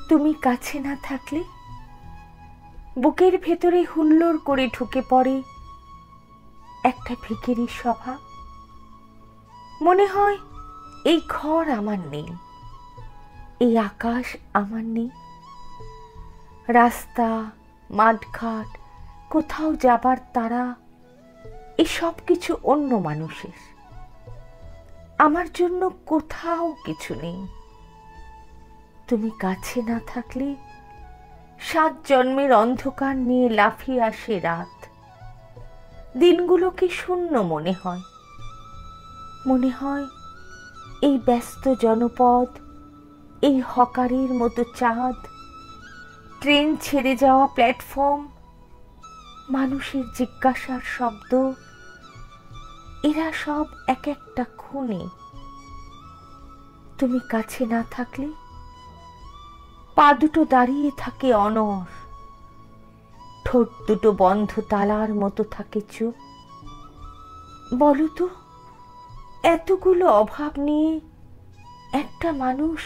তুমি কাছে না থাকলে বুকের ভেতরে হুল্লোড় করে ঢুকে পড়ে একটা ভিখিরির স্বভাব। মনে হয় এই ঘর আমার নেই, এই আকাশ আমার নেই, রাস্তা মাঠঘাট কোথাও যাবার তারা এসব কিছু অন্য মানুষের, আমার জন্য কোথাও কিছু নেই। তুমি কাছে না থাকলে 7 জন্মের অন্ধকার নিয়ে লাফিয়ে আসে রাত। দিনগুলোকে শূন্য মনে হয়, মনে হয় এই ব্যস্ত জনপদ, এই হকারের মতো চাঁদ, ট্রেন ছেড়ে যাওয়া প্ল্যাটফর্ম, মানুষের জিজ্ঞাসার শব্দ, এরা সব এক একটা খুনি। তুমি কাছে না থাকলে পা দুটো দাঁড়িয়ে থাকে অনড়, ঠোঁট দুটো বন্ধ তালার মতো থাকে চুপ। বলো তো, এতগুলো অভাব নিয়ে একটা মানুষ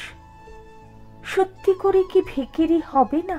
সত্যি করে কি ভিখিরি হবে না?